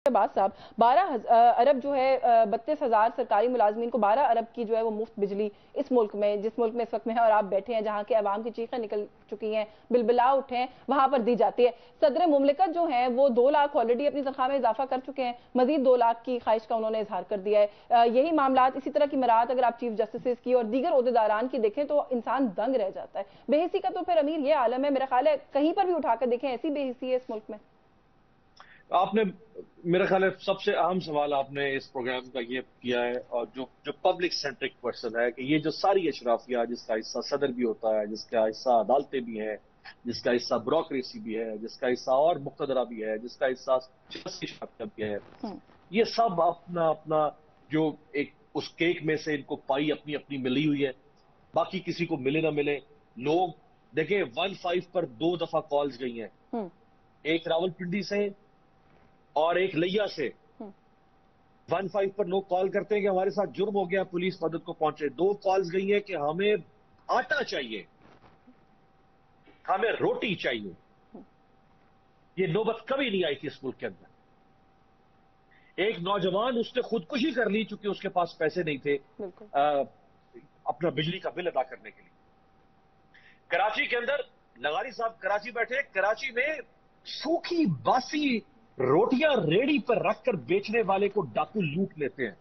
शहबाज साहब 12 अरब जो है 32,000 सरकारी मुलाजमीन को 12 अरब की जो है वो मुफ्त बिजली इस मुल्क में, जिस मुल्क में इस वक्त में है और आप बैठे हैं, जहां के अवाम की चीखें निकल चुकी हैं, बिलबिला उठे हैं, वहां पर दी जाती है। सदर मुमलिकत जो है वो 2 लाख ऑलरेडी अपनी तनख्वाह में इजाफा कर चुके हैं, मजीद 2 लाख की ख्वाहिश का उन्होंने इजहार कर दिया है। यही मामला इसी तरह की मराहत अगर आप चीफ जस्टिस की और दीगर ओहदेदारान की देखें तो इंसान दंग रह जाता है। बेहिसी का तो फिर अमीर ये आलम है, मेरा ख्याल है कहीं पर भी उठाकर देखें ऐसी बेहिसी है इस मुल्क में। आपने मेरा ख्याल है सबसे अहम सवाल आपने इस प्रोग्राम का ये किया है, और जो पब्लिक सेंट्रिक पर्सन है कि ये जो सारी अशराफिया जिसका हिस्सा सदर भी होता है, जिसका हिस्सा अदालतें भी हैं, जिसका हिस्सा ब्यूरोक्रेसी भी है, जिसका हिस्सा और मुक्तदरा भी है, जिसका हिस्सा भी है, ये सब अपना अपना जो एक उस केक में से इनको पाई अपनी अपनी मिली हुई है, बाकी किसी को मिले ना मिले। लोग देखें 15 पर 2 दफा कॉल्स गई हैं, एक रावलपिंडी से और एक लिया से। 15 पर लोग कॉल करते हैं कि हमारे साथ जुर्म हो गया, पुलिस मदद को पहुंचे। 2 कॉल्स गई हैं कि हमें आटा चाहिए, हमें रोटी चाहिए। ये नौबत कभी नहीं आई थी इस मुल्क के अंदर। एक नौजवान उसने खुदकुशी कर ली चूंकि उसके पास पैसे नहीं थे अपना बिजली का बिल अदा करने के लिए। कराची के अंदर लगारी साहब कराची बैठे, कराची में सूखी बासी रोटियां रेड़ी पर रखकर बेचने वाले को डाकू लूट लेते हैं।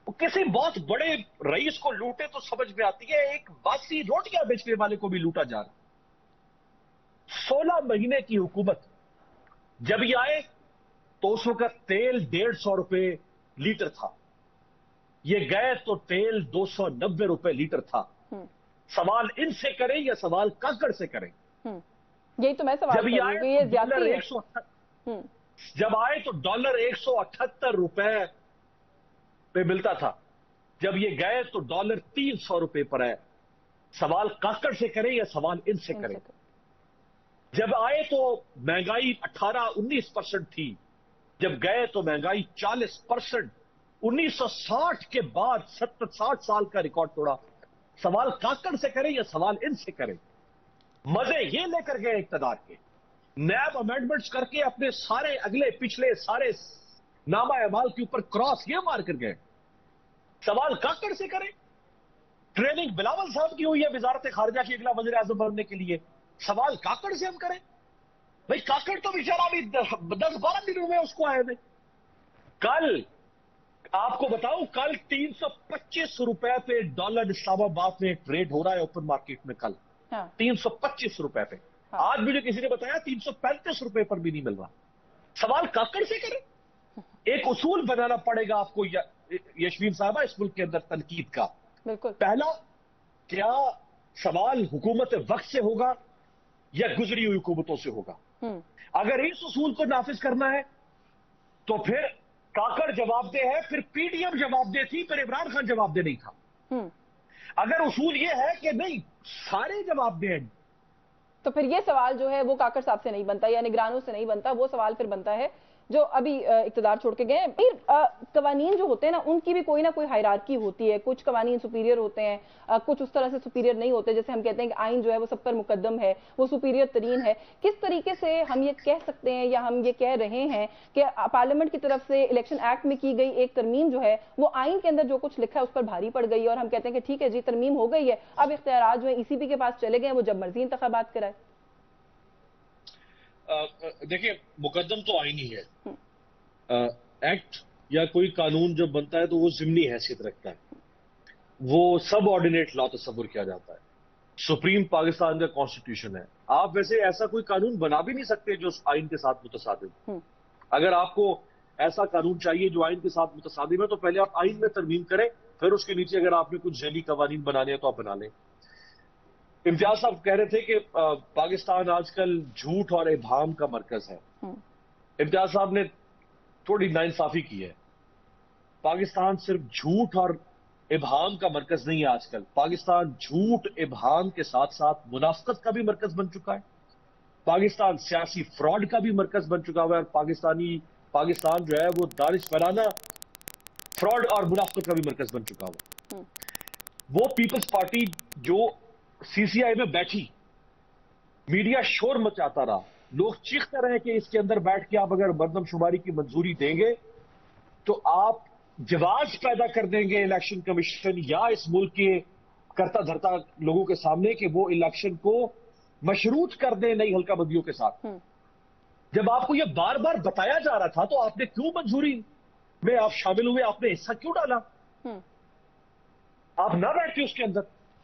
वो किसी बहुत बड़े रईस को लूटे तो समझ में आती है, एक बासी रोटियां बेचने वाले को भी लूटा जा रहा। 16 महीने की हुकूमत जब ये आए तो उस वक्त तेल 150 रुपए लीटर था, ये गए तो तेल 290 रुपए लीटर था। सवाल इनसे करें या सवाल काकड़ से करें? यही तो मैं सवाल जब ये आए ये डॉलर 178 जब आए तो डॉलर 178 रुपए पे मिलता था, जब ये गए तो डॉलर 300 रुपए पर है। सवाल काकड़ से करें या सवाल इनसे करें? जब आए तो महंगाई 18-19% थी, जब गए तो महंगाई 40%। 1960 के बाद 70-60 साल का रिकॉर्ड तोड़ा। सवाल काकड़ से करें या सवाल इनसे करें? मजे ये लेकर गए इक्तदार के, नैब अमेंडमेंट्स करके अपने सारे अगले पिछले सारे नामा अमाल के ऊपर क्रॉस ये मार कर गए। सवाल काकड़ से करें? ट्रेनिंग बिलावल साहब की हुई है वजारत खारजा की अगला वज़ीर आज़म बनने के लिए, सवाल काकड़ से हम करें? भाई काकड़ तो बेचारा अभी 10-12 दिनों में उसको आए थे। कल आपको बताऊं, कल 325 रुपए पे डॉलर इस्लामाबाद में ट्रेड हो रहा है ओपन मार्केट में। कल 325 रुपए पे। आज मुझे किसी ने बताया 335 रुपए पर भी नहीं मिल रहा। सवाल काकड़ से करें? एक उसूल बनाना पड़ेगा आपको यशवीन साहबा इस मुल्क के अंदर तनकीद का। पहला, क्या सवाल हुकूमत वक्त से होगा या गुजरी हुई हुकूमतों से होगा? अगर इस उसूल को नाफिज करना है तो फिर काकड़ जवाबदेह है, फिर पीडीएम जवाबदेह थी, फिर इमरान खान जवाबदेह नहीं था। अगर उसूल ये है कि नहीं सारे जवाबदेह हैं, तो फिर ये सवाल जो है वो काकड़ साहब से नहीं बनता या निगरानों से नहीं बनता, वो सवाल फिर बनता है जो अभी इक्तदार छोड़ के गए। कवानीन जो होते हैं ना, उनकी भी कोई ना कोई हायरार्की होती है। कुछ कवानीन सुपीरियर होते हैं, कुछ उस तरह से सुपीरियर नहीं होते। जैसे हम कहते हैं कि आइन जो है वो सब पर मुकद्दम है, वो सुपीरियर तरीन है। किस तरीके से हम ये कह सकते हैं या हम ये कह रहे हैं कि पार्लियामेंट की तरफ से इलेक्शन एक्ट में की गई एक तरमीम जो है वो आइन के अंदर जो कुछ लिखा है उस पर भारी पड़ गई है, और हम कहते हैं कि ठीक है जी तरमीम हो गई है, अब इख्तियारात जो है ईसीबी के पास चले गए, वो जब मर्जी इंतखाबात कराए। देखिए, मुकद्दम तो आईनी है। एक्ट या कोई कानून जब बनता है तो वो जिमनी हैसियत रखता है, वो सब ऑर्डिनेट लॉ तस्वुर किया जाता है। सुप्रीम पाकिस्तान का कॉन्स्टिट्यूशन है। आप वैसे ऐसा कोई कानून बना भी नहीं सकते जो आइन के साथ मुतसादिम। अगर आपको ऐसा कानून चाहिए जो आइन के साथ मुतसादिम है तो पहले आप आइन में तरमीम करें, फिर उसके नीचे अगर आपने कुछ ज़ैली कवानीन बनाने हैं तो आप बना लें। इम्तियाज साहब कह रहे थे कि पाकिस्तान आजकल झूठ और इबाम का मरकज है। इम्तियाज साहब ने थोड़ी नाइंसाफी की है। पाकिस्तान सिर्फ झूठ और इबाम का मरकज नहीं है आजकल। पाकिस्तान झूठ इबाम के साथ साथ मुनाफिकत का भी मरकज बन चुका है। पाकिस्तान सियासी फ्रॉड का भी मरकज बन चुका हुआ है। पाकिस्तान जो है वो दानिश फराना फ्रॉड और मुनाफिकत का भी मरकज बन चुका हुआ। वो पीपल्स पार्टी जो सीसीआई में बैठी, मीडिया शोर मचाता रहा, لوگ چیختے رہے کہ اس کے اندر بیٹھ کے آپ اگر مردم شماری کی منظوری دیں گے تو آپ جواز پیدا کر دیں گے الیکشن کمیشن یا اس ملک کے کرتا دھرتا لوگوں کے سامنے کہ وہ الیکشن کو مشروط کر دیں نئی حلقہ بندیوں کے ساتھ. جب آپ کو یہ بار بار بتایا جا رہا تھا تو آپ نے کیوں منظوری میں آپ شامل ہوئے؟ آپ نے حصہ کیوں ڈالا؟ آپ نہ بیٹھتے اس کے اندر.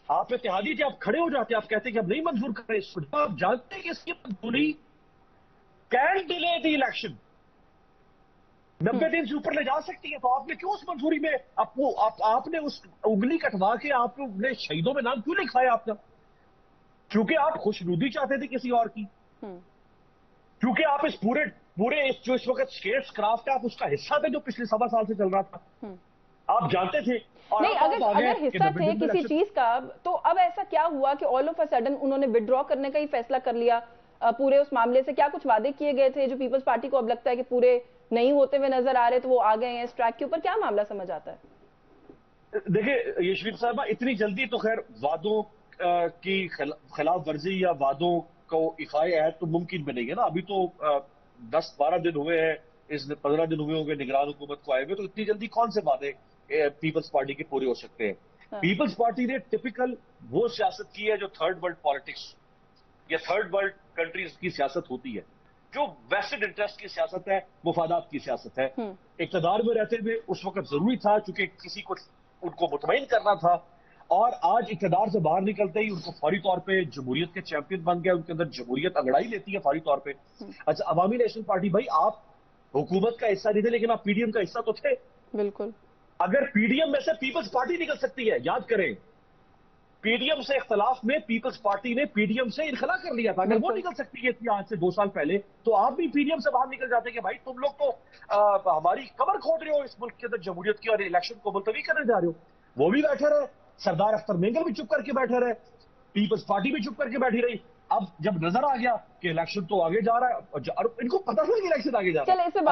آپ اتحادی تھے, آپ کھڑے ہو جاتے, آپ کہتے کہ اب نہیں منظور کر رہے اس کو. آپ جانتے کہ اس کی منظوری کین ڈیلے دی الیکشن, 90 دن سے اوپر لے جا سکتی ہے, تو آپ نے کیوں اس منظوری میں آپ نے اس انگلی کٹوا کے آپ نے شہیدوں میں نام کیوں لکھایا آپ نے؟ کیونکہ آپ خوشنودی چاہتے تھے کسی اور کی, کیونکہ آپ اس پورے جو اس وقت اسٹیٹس کرافٹ ہے آپ اس کا حصہ تھے جو پچھلے 7 سال سے چل رہا تھا. آپ جانتے تھے. نہیں, اگر حصہ تھے کسی چیز کا تو اب ایسا کیا ہوا کہ آل آف اے سڈن انہوں نے وڈرا کرنے کا ہی فیصلہ کر لیا پورے اس معاملے سے؟ کیا کچھ وعدے کیے گئے تھے جو پیپلز پارٹی کو اب لگتا ہے کہ پورے نہیں ہوتے ہوئے نظر آ رہے تو وہ آ گئے ہیں اس ٹریک کے اوپر؟ کیا معاملہ سمجھ آتا ہے؟ دیکھیں یشوین صاحبہ, اتنی جلدی تو خیر وعدوں کی خلاف ورزی یا وعدوں کو ایفائے عہد تو ممکن بھی نہیں ہے نا. ابھی تو 10-12 دن ہوئے ہیں, اس 15 دن ہوئے ہوں گے نگران حکومت کو آئے ہوئے, تو اتنی جلدی کون سے وعدے پیپلز پارٹی کے پورے ہو سکتے ہیں؟ پیپلز پارٹی نے ٹپیکل وہ سیاست کی ہے جو تھرڈ ورلڈ پالیٹکس یا تھرڈ ورلڈ کنٹریز کی سیاست ہوتی ہے, جو ویسٹڈ انٹرسٹ کی سیاست ہے, مفادات کی سیاست ہے. اقتدار میں رہتے ہوئے اس وقت ضروری تھا چونکہ کسی کو ان کو مطمئن کرنا تھا, اور آج اقتدار سے باہر نکلتے ہی ان کو فوری طور پہ جمہوریت کے چیمپئن بن گئے, ان کے اندر جمہوریت انگڑائی لیتی ہے فوری طور پہ. اچھا, عوامی نیشنل پارٹی, بھائی آپ حکومت کا حصہ نہیں تھے لیکن آپ پی ڈی ایم کا حصہ تو تھے. بالکل. اگر پی ڈی ایم میں سے پیپلز پارٹی نکل سکتی ہے, یاد کریں پی ڈی ایم سے اختلاف میں پیپلز پارٹی نے پی ڈی ایم سے انخلا کر لیا تھا. اگر وہ نکل سکتی ہے آج سے 2 سال پہلے تو آپ بھی پی ڈی ایم سے باہر نکل جاتے کہ بھائی تم لوگ تو ہماری کمر کھود رہے ہو اس ملک کے اندر جمہوریت کی, اور الیکشن کو ملتوی کرنے جا رہے ہو. وہ بھی بیٹھے رہے, سردار اختر مینگل بھی چپ کر کے بیٹھے رہے, پیپلز پارٹی بھی چپ کر کے بیٹھی رہی. اب جب نظر آ گیا کہ الیکشن تو آگے جا رہا ہے, اور ان کو پتا تھا کہ الیکشن آگے جا رہا ہے.